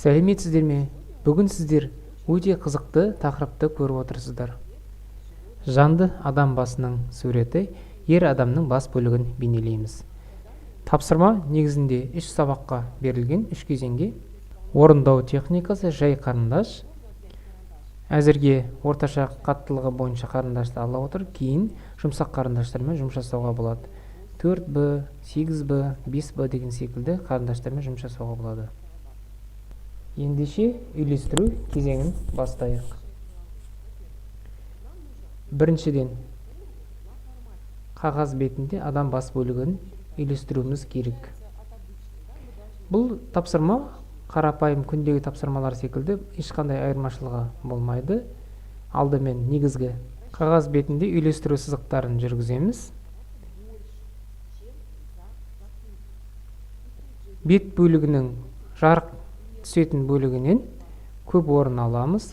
Сәлеметсіздер ме? Бүгін сіздер өте қызықты тақырыпты көріп отырсыздар. Жанды адам басының суреті ер адамның бас бөлігін бейнелейміз. Тапсырма негізінде 3 сабаққа берілген 3 кезеңге. Орындау техникасы жай қарындаш. Әзірге орташа қаттылығы бойынша қарындашты ала отырып, кейін жұмсақ қарындаштармен жұмыс жасауға болады. 4Б, 8Б, 5Б деген секілді қарындаштармен жұмыс жасауға болады. Ендеше үйлестіру кезеңін бастайық. Біріншіден, қағаз бетінде адам бас бөлігін үйлестіруіміз керек. Бұл тапсырма қарапайым күндегі тапсырмалар секілді ешқандай айырмашылығы болмайды. Алдымен негізгі қағаз бетінде үйлестіру сызықтарын жүргіземіз. Бет бөлігінің жарық түсетін бөлігінен көп орын аламыз.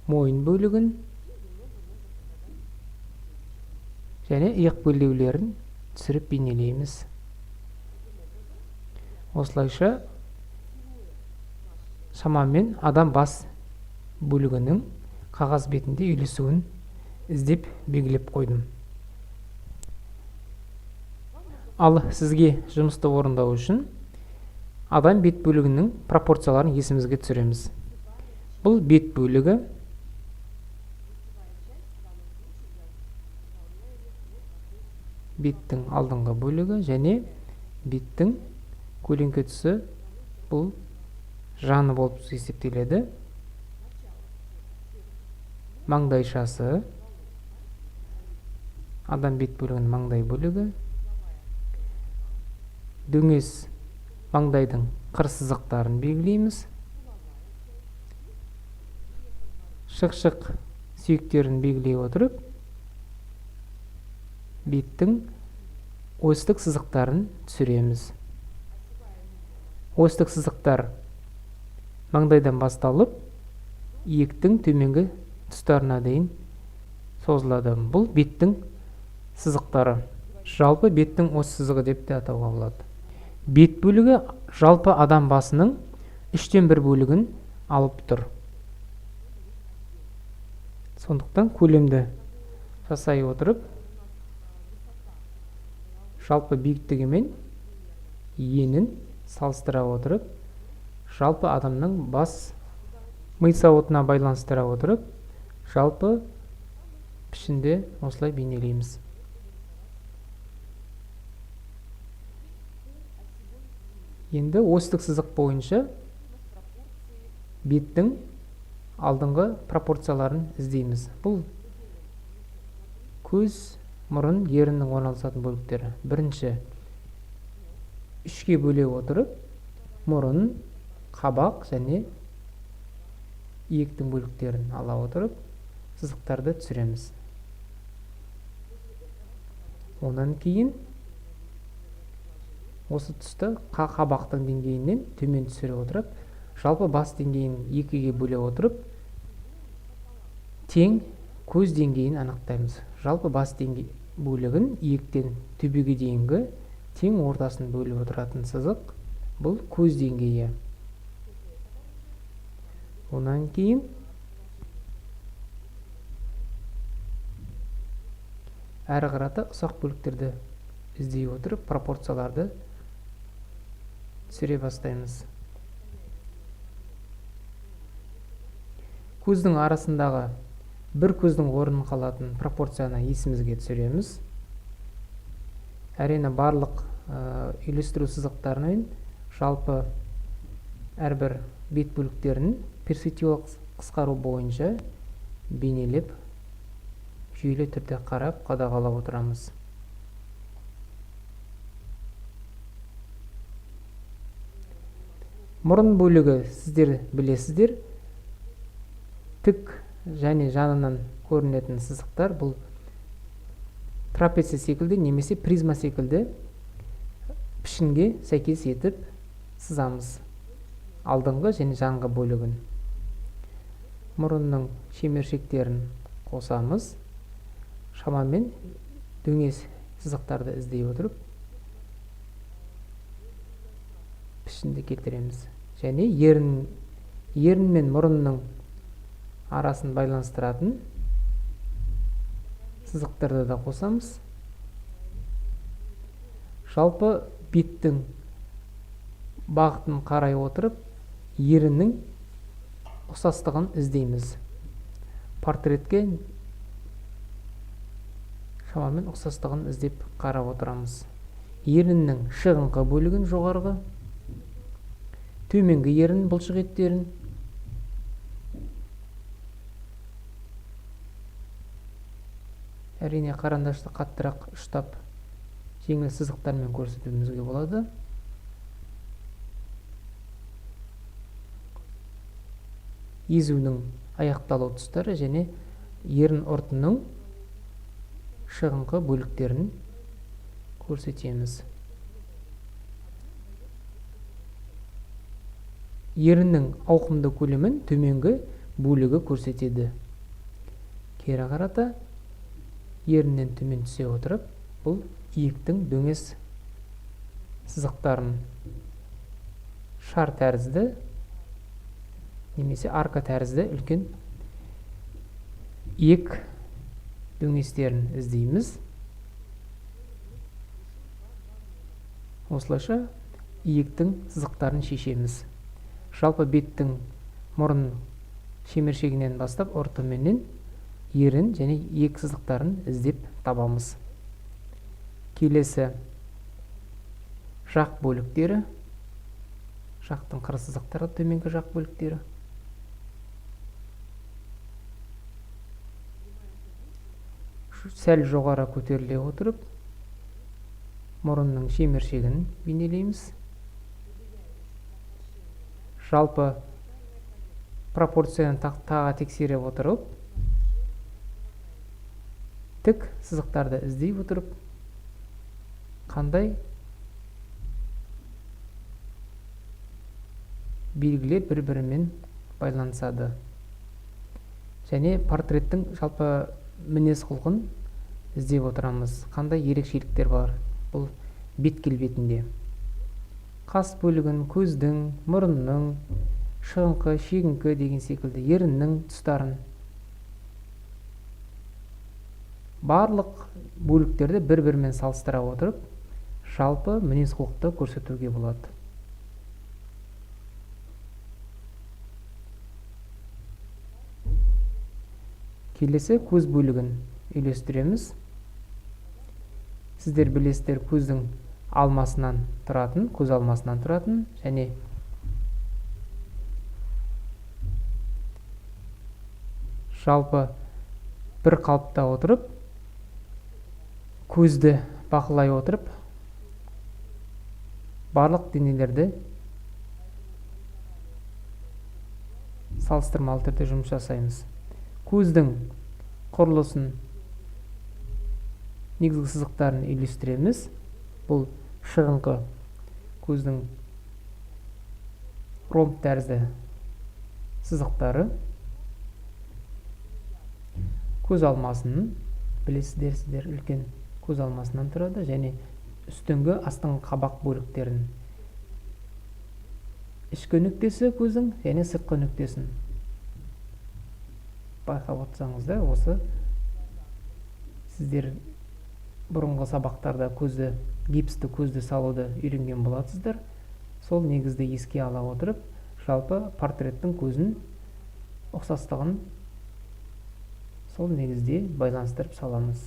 Мойын бөлігін және иық белдеулерін түсіріп бейнелейміз. Осылайша шамамен адам бас бөлігінің қағаз бетінде үйлесуін іздеп белгілеп қойдым. Ал сізге жұмысты орындау үшін адам бет бөлігінің пропорцияларын есімізге түсіреміз. Бұл бет бөлігі беттің алдыңғы бөлігі және беттің көлеңке тұсы бұл жаны болып есептеледі. Маңдайшасы адам бет бөлігінің маңдай бөлігі. Дөңес маңдайдың қыр сызықтарын белгілейміз. Шықшық сүйектерін белгілей отырып, беттің осьтік сызықтарын түсіреміз. Осьтік сызықтар маңдайдан басталып, иектің төменгі тұстарына дейін созылады. Бұл беттің сызықтары. Жалпы беттің ось сызығы деп те атауға болады. Бет бөлігі жалпы адам басының 1/3 бөлігін алып тұр. Сондықтан көлемді жасай отырып, жалпы биіктігі мен енін салыстыра отырып, жалпы адамның бас ми сауытына байланыстыра отырып, жалпы пішінде осылай бейнелейміз. Енді осьтік сызық бойынша беттің алдыңғы пропорцияларын іздейміз. Бұл көз, мұрын, еріннің орналасатын бөліктері. Бірінші 3-ке бөле отырып, мұрын, қабақ және иектің бөліктерін ала отырып, сызықтарды түсіреміз. Онан кейін осы тұсты қабақтың деңгейінен төмен түсіре отырып, жалпы бас деңгейін 2-ге бөле отырып, тең көз деңгейін анықтаймыз. Жалпы бас бөлігін иектен төбеге дейінгі тең ортасын бөліп отыратын сызық бұл көз деңгейі. Онан кейін әрі қарата ұсақ бөліктерді іздей отырып, пропорцияларды түсіре бастаймыз. Көздің арасындағы бір көздің орнын қалатын пропорцияны есімізге түсіреміз. Әрине барлық үйлестіру сызықтарымен жалпы әрбір бет бөліктерін перспективалық қысқару бойынша бейнелеп, жүйелі түрде қарап, қадағалап отырамыз. Мұрын бөлігі сіздер білесіздер, тік және жанынан көрінетін сызықтар бұл трапеция секілді немесе призма секілді пішінге сәйкес етіп сызамыз алдыңғы және жанғы бөлігін. Мұрынның шемершектерін қосамыз. Шамамен дөңес сызықтарды іздей отырып, пішінді келтіреміз. Және ерін мен мұрынның арасын байланыстыратын сызықтарды да қосамыз. Жалпы беттің бағытын қарай отырып, еріннің ұқсастығын іздейміз. Портретке шамамен ұқсастығын іздеп қарап отырамыз. Еріннің шығыңқы бөлігін жоғарғы, төменгі ерін бұлшық еттерін, әрине қарандашты қаттырақ ұштап жеңіл сызықтармен көрсетуімізге болады. Езудің аяқталу тұстары және ерін ұртының шығыңқы бөліктерін көрсетеміз. Еріннің ауқымды көлемін төменгі бөлігі көрсетеді. Кері қарата еріннен төмен түсе отырып, бұл иектің дөңес сызықтарын шар тәрізді немесе арка тәрізді үлкен иек дөңестерін іздейміз. Осылайша иектің сызықтарын шешеміз. Жалпы беттің мұрын шемершегінен бастап ұртыменен ерін және иек сызықтарын іздеп табамыз. Келесі жақ бөліктері, жақтың қыр сызықтары, төменгі жақ бөліктері. Сәл жоғары көтеріле отырып, мұрынның шемершегін бейнелейміз. Жалпы пропорцияны тағы тексере отырып, тік сызықтарды іздей отырып, қандай белгілер бір-бірімен байланысады. Және портреттің жалпы мінез құлқын іздеп отырамыз. Қандай ерекшеліктер бар бұл бет келбетінде. Қас бөлігін, көздің, мұрынның, шығыңқы, шегіңкі деген секілді еріннің тұстарын, барлық бөліктерді бір-бірімен салыстыра отырып, жалпы мінез құлықты көрсетуге болады. Келесі көз бөлігін үйлестіреміз. Сіздер білесіздер, көздің алмасынан тұратын, көз алмасынан тұратын және жалпы бір қалыпта отырып, көзді бақылай отырып, барлық денелерді салыстырмалы түрде жұмыс жасаймыз. Көздің құрылысын, негізгі сызықтарын үйлестіреміз. Бұл шығыңқы көздің ромб тәрізді сызықтары. Көз алмасының, білесіздер, үлкен көз алмасынан тұрады және үстіңгі астыңғы қабақ бөліктерін, ішкі нүктесі көздің және сыртқы нүктесін байқап отырсаңыздар, осы сіздер бұрынғы сабақтарда гипсті көзді салуды үйренген болатсыздар. Сол негізді еске ала отырып, жалпы портреттің көзін ұқсастығын сол негізде байланыстырып саламыз.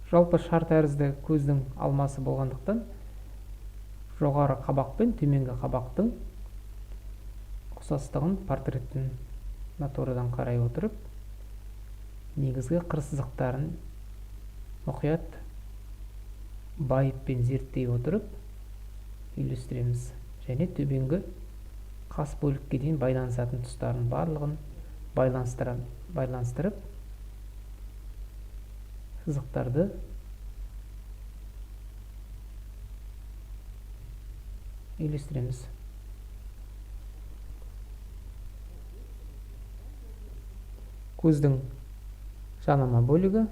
Жалпы шар тәрізді көздің алмасы болғандықтан, жоғары қабақ пен төменгі қабақтың ұқсастығын портреттің натурадан қарай отырып, негізгі қыр сызықтарын мұқият байыппен зерттей отырып үйлестіреміз. Және төменгі қас бөлікке дейін байланысатын тұстарын барлығын байланыстырып, сызықтарды үйлестіреміз. Көздің жанама бөлігі,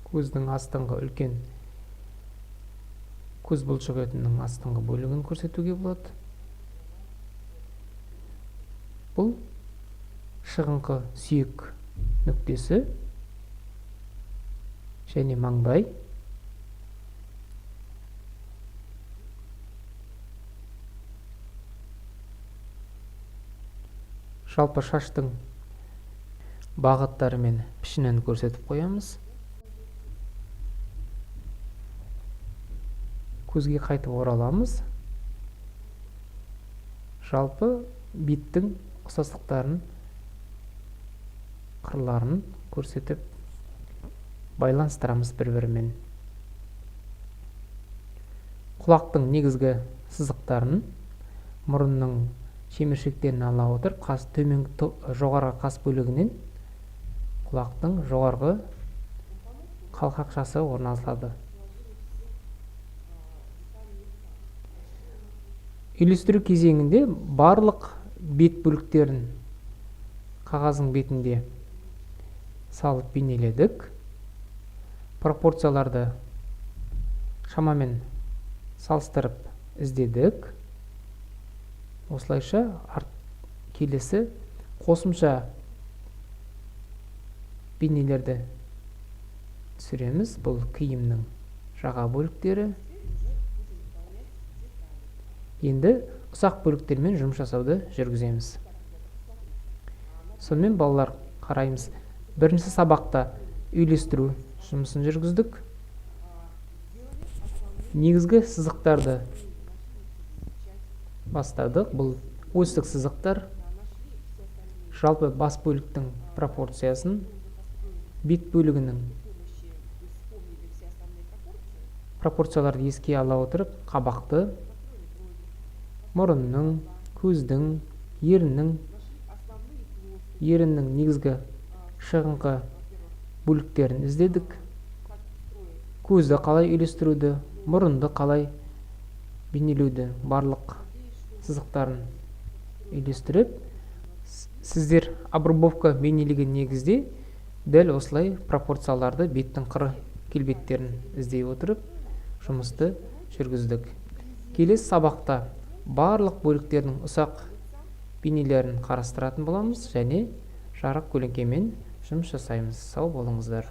көздің астыңғы үлкен көз бұлшық етінің астыңғы бөлігін көрсетуге болады. Бұл шығыңқы сүйек нүктесі және маңдай. Жалпы шаштың бағыттары мен пішінін көрсетіп қоямыз. Көзге қайтып ораламыз. Жалпы беттің ұқсастықтарын, қырларын көрсетіп байланыстырамыз бір-бірімен. Құлақтың негізгі сызықтарын мұрынның шеміршектерін ала отырып, жоғарғы қас бөлігінен құлақтың жоғарғы қалқақшасы орналасады. Үйлестіру кезеңінде барлық бет бөліктерін қағаздың бетінде салып бейнеледік. Пропорцияларды шамамен салыстырып іздедік. Осылайша келесі қосымша бейнелерді түсіреміз. Бұл киімнің жаға бөліктері. Енді ұсақ бөліктермен жұмыс жасауды жүргіземіз. Сонымен балалар, қараймыз. Бірінші сабақта үйлестіру жұмысын жүргіздік. Негізгі сызықтарды бастадық. Бұл осьтік сызықтар жалпы бас бөліктің пропорциясын, бет бөлігінің пропорцияларды еске ала отырып, қабақты, мұрынның, көздің, еріннің негізгі шығыңқы бөліктерін іздедік. Көзді қалай үйлестіруді, мұрынды қалай бейнелеуді, барлық сызықтарын үйлестіріп, сіздер обрубовка бейнелеген негізде дәл осылай пропорцияларды, беттің қыр келбеттерін іздей отырып, жұмысты жүргіздік. Келесі сабақта барлық бөліктердің ұсақ бейнелерін қарастыратын боламыз және жарық көлеңкемен жұмыс жасаймыз. Сау болыңыздар.